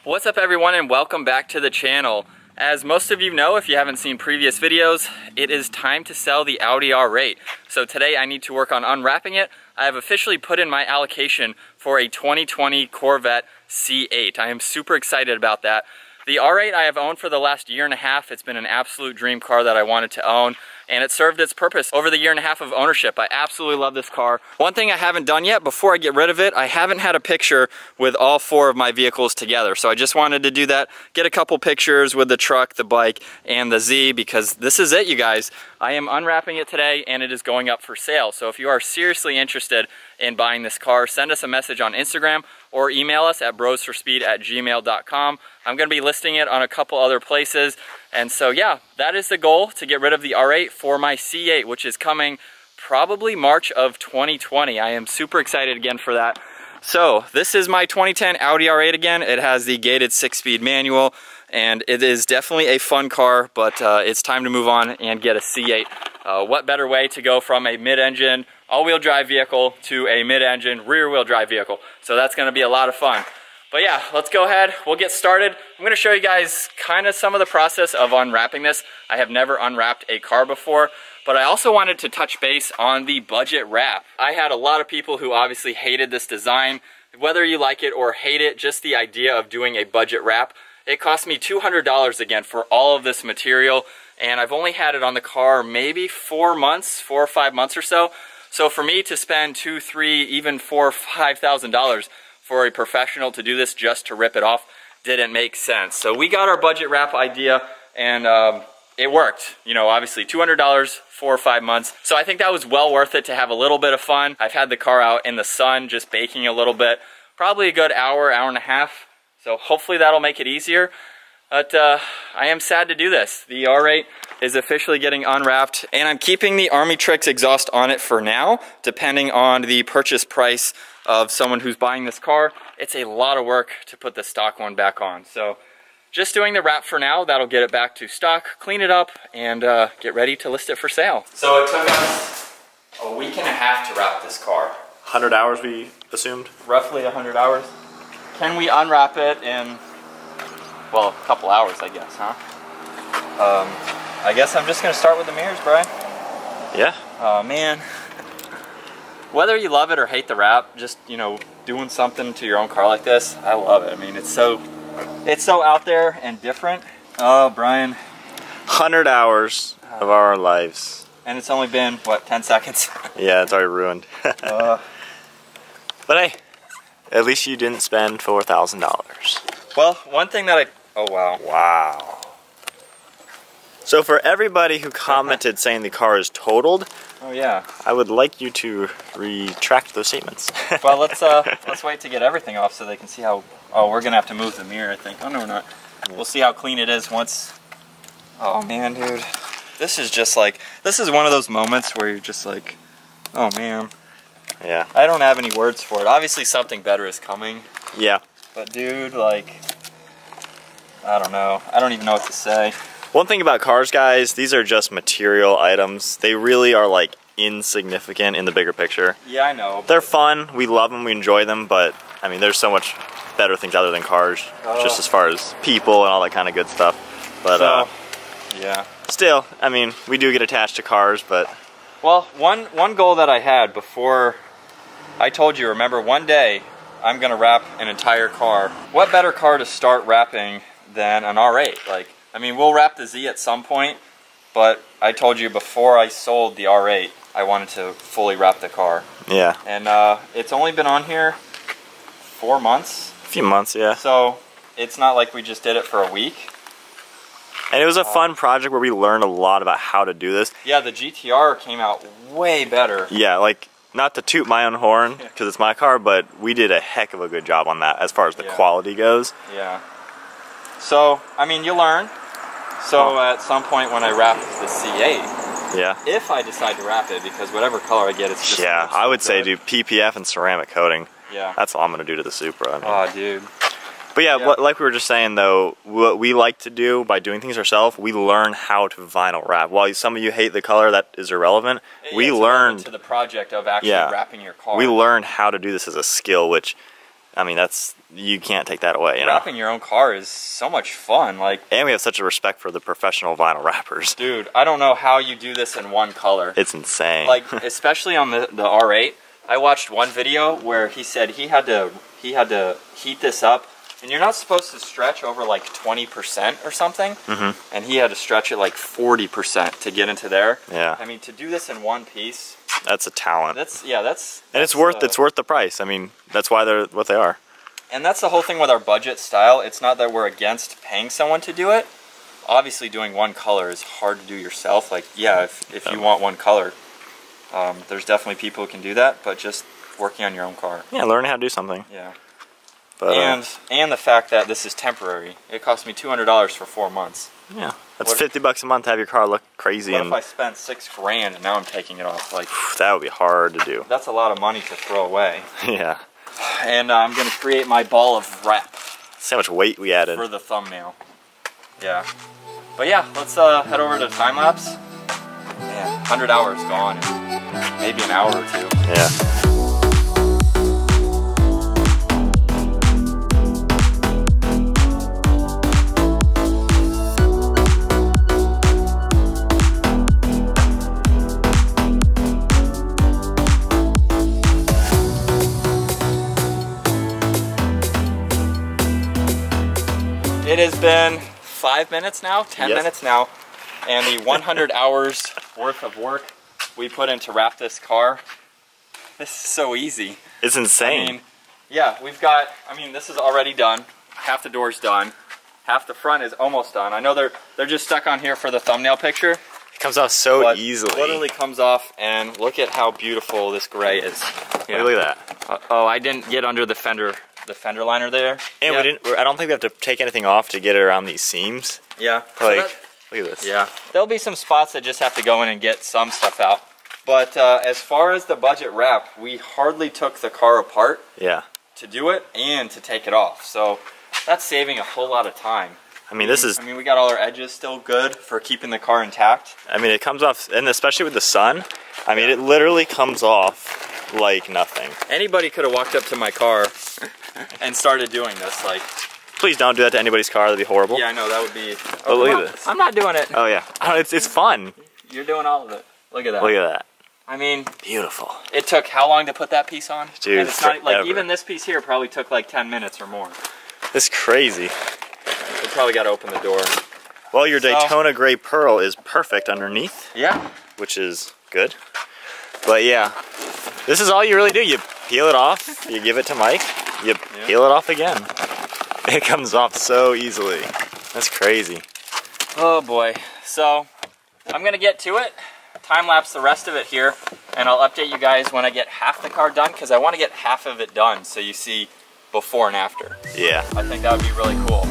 What's up everyone, and welcome back to the channel. As most of you know, if you haven't seen previous videos, it is time to sell the Audi R8. So today I need to work on unwrapping it. I have officially put in my allocation for a 2020 Corvette C8. I am super excited about that. The R8 I have owned for the last year and a half. It's been an absolute dream car that I wanted to own, and it served its purpose over the year and a half of ownership. I absolutely love this car. One thing I haven't done yet before I get rid of it, I haven't had a picture with all four of my vehicles together. So I just wanted to do that, get a couple pictures with the truck, the bike, and the Z, because this is it, you guys. I am unwrapping it today and it is going up for sale. So if you are seriously interested in buying this car, send us a message on Instagram or email us at brosforspeed@gmail.com. I'm gonna be listing it on a couple other places. And so yeah, that is the goal, to get rid of the R8 for my C8, which is coming probably March of 2020. I am super excited again for that. So this is my 2010 Audi R8 again. It has the gated 6-speed manual, and it is definitely a fun car, but it's time to move on and get a C8. What better way to go from a mid-engine, all-wheel drive vehicle to a mid-engine, rear-wheel drive vehicle. So that's gonna be a lot of fun. But yeah, let's go ahead, we'll get started. I'm gonna show you guys kind of some of the process of unwrapping this. I have never unwrapped a car before, but I also wanted to touch base on the budget wrap. I had a lot of people who obviously hated this design. Whether you like it or hate it, just the idea of doing a budget wrap, it cost me $200 again for all of this material, and I've only had it on the car maybe 4 months, 4 or 5 months or so. So for me to spend $2,000, $3,000, even $4,000 or $5,000 for a professional to do this just to rip it off didn't make sense. So we got our budget wrap idea, and it worked. You know, obviously $200, 4 or 5 months. So I think that was well worth it to have a little bit of fun. I've had the car out in the sun just baking a little bit, probably a good hour, hour and a half. So hopefully that'll make it easier. But I am sad to do this. The R8 is officially getting unwrapped, and I'm keeping the Army Tricks exhaust on it for now, depending on the purchase price of someone who's buying this car. It's a lot of work to put the stock one back on. So just doing the wrap for now, that'll get it back to stock, clean it up, and get ready to list it for sale. So it took us a week and a half to wrap this car. 100 hours we assumed? Roughly 100 hours. Can we unwrap it in, well, a couple hours, I guess, huh? I guess I'm just gonna start with the mirrors, Brian. Yeah. Oh man. Whether you love it or hate the wrap, just, you know, doing something to your own car like this, I love it. I mean, it's so out there and different. Oh, Brian. 100 hours of our lives. And it's only been, what, 10 seconds? Yeah, it's already ruined. But hey, at least you didn't spend $4,000. Well, one thing that oh wow. Wow. So for everybody who commented saying the car is totaled, oh yeah, I would like you to retract those statements. Well, let's wait to get everything off so they can see how. Oh, we're gonna have to move the mirror, I think. Oh no, we're not. We'll see how clean it is once. Oh man, dude, this is just like, this is one of those moments where you're just like, oh man. Yeah. I don't have any words for it. Obviously, something better is coming. Yeah. But dude, like, I don't know. I don't even know what to say. One thing about cars, guys, these are just material items. They really are like insignificant in the bigger picture. Yeah, I know. They're fun, we love them, we enjoy them, but I mean, there's so much better things other than cars, just as far as people and all that kind of good stuff. But yeah. Still, I mean, we do get attached to cars, but... Well, one goal that I had before, I told you, remember, one day I'm gonna wrap an entire car. What better car to start wrapping than an R8? Like, I mean, we'll wrap the Z at some point, but I told you before I sold the R8, I wanted to fully wrap the car. Yeah. And it's only been on here 4 months. A few months, yeah. So it's not like we just did it for a week. And it was a fun project where we learned a lot about how to do this. Yeah, the GTR came out way better. Yeah, like, not to toot my own horn, because it's my car, but we did a heck of a good job on that as far as the quality goes. Yeah. So, I mean, you learn. So at some point when I wrap the C8, yeah, if I decide to wrap it, because whatever color I get, it's just... Yeah, I would say do PPF and ceramic coating. Yeah. That's all I'm going to do to the Supra. I mean. Oh, dude. But yeah, like we were just saying though, what we like to do by doing things ourselves, we learn how to vinyl wrap. While some of you hate the color, that is irrelevant. We learned to the project of actually wrapping your car. We learned how to do this as a skill, which I mean, you can't take that away, you know? Wrapping your own car is so much fun. Like, and we have such a respect for the professional vinyl wrappers. Dude, I don't know how you do this in one color. It's insane. Like, especially on the R8, I watched one video where he said he had to heat this up, and you're not supposed to stretch over like 20% or something, and he had to stretch it like 40% to get into there. Yeah. I mean, to do this in one piece, that's a talent. That's and it's worth the price. I mean, that's why they're what they are. And that's the whole thing with our budget style. It's not that we're against paying someone to do it. Obviously, doing one color is hard to do yourself. Like, yeah, if you want one color, there's definitely people who can do that, but just working on your own car. Yeah, learning how to do something. Yeah. But, and the fact that this is temporary. It cost me $200 for 4 months. Yeah, that's $50 a month to have your car look crazy. What if I spent $6 grand and now I'm taking it off? Like, that would be hard to do. That's a lot of money to throw away. Yeah. And I'm gonna create my ball of wrap. See how much weight we added for the thumbnail. Yeah. But yeah, let's head over to time lapse. Man, 100 hours gone, and maybe an hour or two. Yeah. It has been 5 minutes now, 10 minutes now, and the 100 hours worth of work we put in to wrap this car. This is so easy. It's insane. I mean, yeah, this is already done. Half the door's done. Half the front is almost done. I know they're just stuck on here for the thumbnail picture. It comes off so easily. It literally comes off, and look at how beautiful this gray is. Yeah. Look at that. Oh, I didn't get under the fender liner there. And I don't think we have to take anything off to get it around these seams. Yeah. Like, look at this. Yeah. There'll be some spots that just have to go in and get some stuff out. But as far as the budget wrap, we hardly took the car apart to do it and to take it off. So that's saving a whole lot of time. I mean, we got all our edges still good for keeping the car intact. I mean, it comes off, and especially with the sun, I mean, it literally comes off like nothing. Anybody could have walked up to my car and started doing this, like. Please don't do that to anybody's car. That'd be horrible. Yeah, I know, that would be. Oh, look at this. I'm not doing it. Oh yeah, it's fun. You're doing all of it. Look at that. Look at that. I mean, beautiful. It took how long to put that piece on? Dude, and it's not like even this piece here probably took like 10 minutes or more. It's crazy. We probably got to open the door. Well, your Daytona Gray Pearl is perfect underneath. Yeah. Which is good. But yeah, this is all you really do. You peel it off, you give it to Mike, you peel it off again. It comes off so easily. That's crazy. Oh boy. So, I'm going to get to it, time lapse the rest of it here, and I'll update you guys when I get half the car done, because I want to get half of it done so you see before and after. Yeah. I think that would be really cool.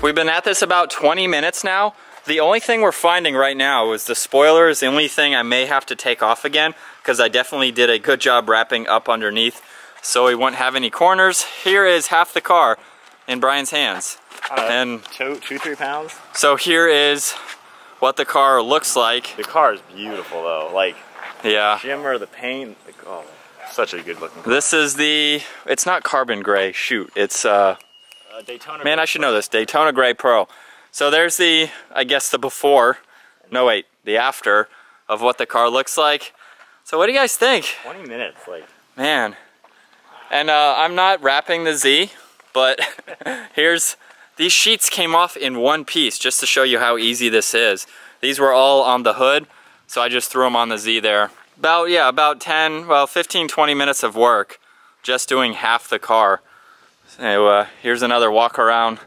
We've been at this about 20 minutes now. The only thing we're finding right now is the spoiler is the only thing I may have to take off again, because I definitely did a good job wrapping up underneath so we wouldn't have any corners. Here is half the car in Brian's hands. And 2-3 pounds. So here is what the car looks like. The car is beautiful though. Like, yeah. Shimmer, the paint, like, oh, such a good looking car. This is it's not carbon gray, shoot. It's Daytona. Man, I should know this. Daytona Gray Pearl. So there's I guess the before, no wait, the after of what the car looks like. So what do you guys think? 20 minutes, like. Man. And I'm not wrapping the Z, but these sheets came off in one piece just to show you how easy this is. These were all on the hood, so I just threw them on the Z there. About 15, 20 minutes of work just doing half the car. So here's another walk around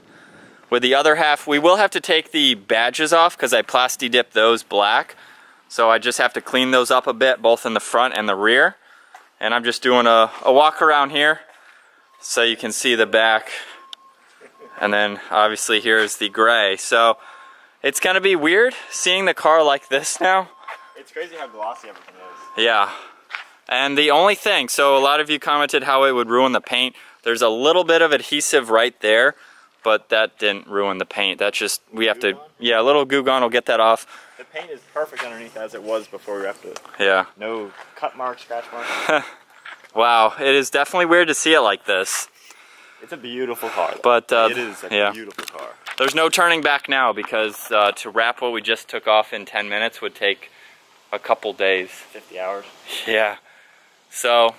with the other half. We will have to take the badges off because I plasti dipped those black. So I just have to clean those up a bit, both in the front and the rear. And I'm just doing a walk around here so you can see the back. And then obviously here's the gray. So it's gonna be weird seeing the car like this now. It's crazy how glossy everything is. Yeah. And the only thing, so a lot of you commented how it would ruin the paint. There's a little bit of adhesive right there, but that didn't ruin the paint. That's just, we have to, yeah, a little Goo Gone will get that off. The paint is perfect underneath as it was before we wrapped it. Yeah. No cut marks, scratch marks. Wow, it is definitely weird to see it like this. It's a beautiful car, but it is a beautiful car. There's no turning back now because to wrap what we just took off in 10 minutes would take a couple days. 50 hours. Yeah. So,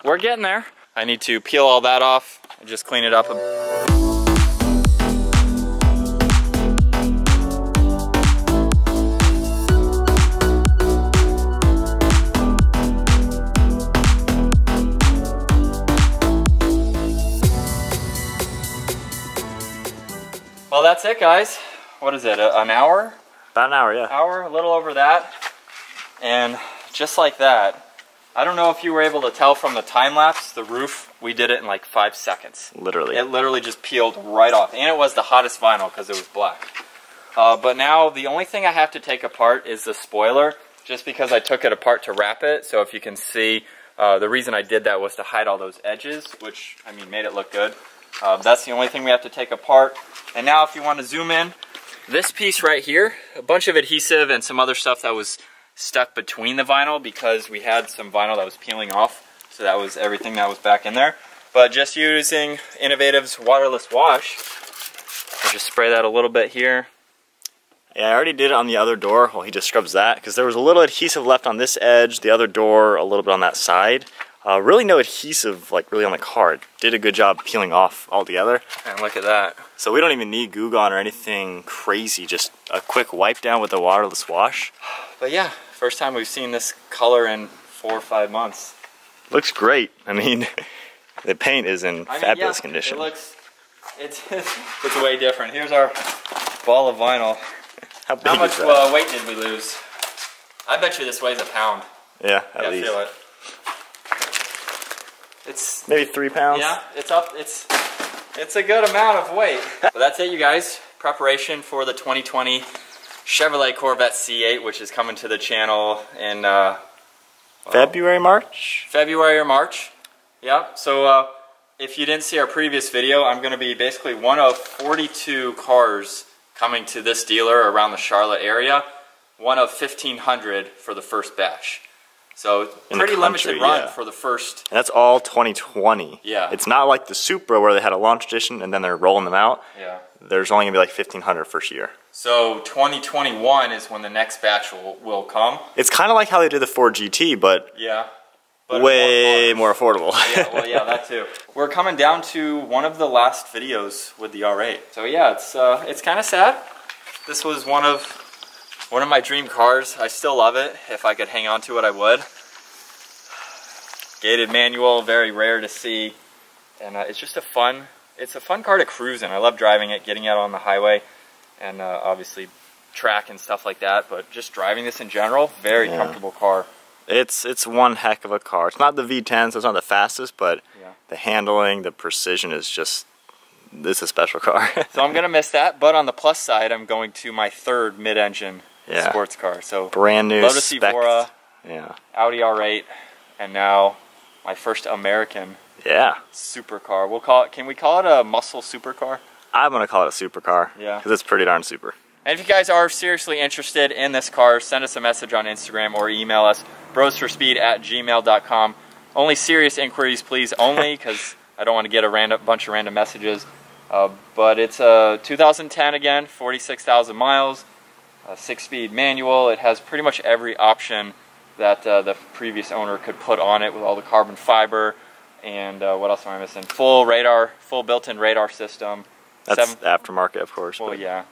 we're getting there. I need to peel all that off and just clean it up. Well, that's it, guys. What is it, an hour? About an hour, yeah. Hour, a little over that. And just like that, I don't know if you were able to tell from the time lapse, the roof, we did it in like 5 seconds. Literally. It literally just peeled right off. And it was the hottest vinyl because it was black. But now the only thing I have to take apart is the spoiler, just because I took it apart to wrap it. So if you can see, the reason I did that was to hide all those edges, which, I mean, made it look good. That's the only thing we have to take apart. And now if you want to zoom in, this piece right here, a bunch of adhesive and some other stuff that was stuck between the vinyl because we had some vinyl that was peeling off. So that was everything that was back in there. But just using Innovative's waterless wash, I'll just spray that a little bit here. Yeah, I already did it on the other door. Well, he just scrubs that because there was a little adhesive left on this edge, the other door a little bit on that side. Really no adhesive, like really on the car. It did a good job peeling off altogether. And look at that. So we don't even need Goo Gone or anything crazy. Just a quick wipe down with the waterless wash. But yeah, first time we've seen this color in 4 or 5 months. Looks great. I mean, the paint is in fabulous condition. It looks, it's way different. Here's our ball of vinyl. How big How much is that? weight did we lose? I bet you this weighs a pound. Yeah, at least. I feel it. It's maybe 3 pounds. Yeah, it's up. It's a good amount of weight. But that's it, you guys. Preparation for the 2020 Chevrolet Corvette C8, which is coming to the channel in February, March. February or March. Yeah. So if you didn't see our previous video, I'm going to be basically one of 42 cars coming to this dealer around the Charlotte area. One of 1,500 for the first batch. So pretty limited run for the first. And that's all 2020. Yeah. It's not like the Supra where they had a launch edition and then they're rolling them out. Yeah. There's only gonna be like 1,500 first year. So 2021 is when the next batch will come. It's kind of like how they did the Ford GT, but yeah, but way more affordable. Yeah, well, yeah, that too. We're coming down to one of the last videos with the R8. So yeah, it's kind of sad. This was one of my dream cars. I still love it. If I could hang on to it, I would. Gated manual, very rare to see, and it's just a fun car to cruise in. I love driving it, getting out on the highway, and obviously track and stuff like that. But just driving this in general, very comfortable car. It's one heck of a car. It's not the V10, so it's not the fastest, but the handling, the precision is just. This is a special car. So I'm gonna miss that. But on the plus side, I'm going to my third mid-engine sports car. So brand new Lotus Evora, Audi R8, and now my first American supercar. We'll call it. Can we call it a muscle supercar? I'm gonna call it a supercar. Yeah, because it's pretty darn super. And if you guys are seriously interested in this car, send us a message on Instagram or email us brosforspeed@gmail.com. Only serious inquiries, please. Only because I don't want to get a bunch of random messages. But it's a 2010 again, 46,000 miles. A 6-speed manual. It has pretty much every option that the previous owner could put on it with all the carbon fiber and what else am I missing? Full built-in radar system. That's aftermarket, of course. Well, yeah.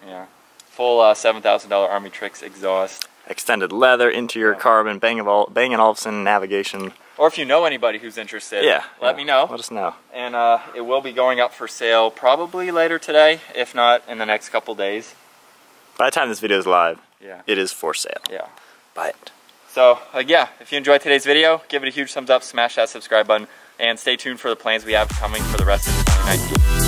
Full $7,000 Army Tricks exhaust. Extended leather, interior carbon, Bang & Olufsen navigation. Or if you know anybody who's interested, let me know. Let us know. And it will be going up for sale probably later today, if not in the next couple days. By the time this video is live, it is for sale. Yeah. Buy it. So, if you enjoyed today's video, give it a huge thumbs up, smash that subscribe button, and stay tuned for the plans we have coming for the rest of 2019.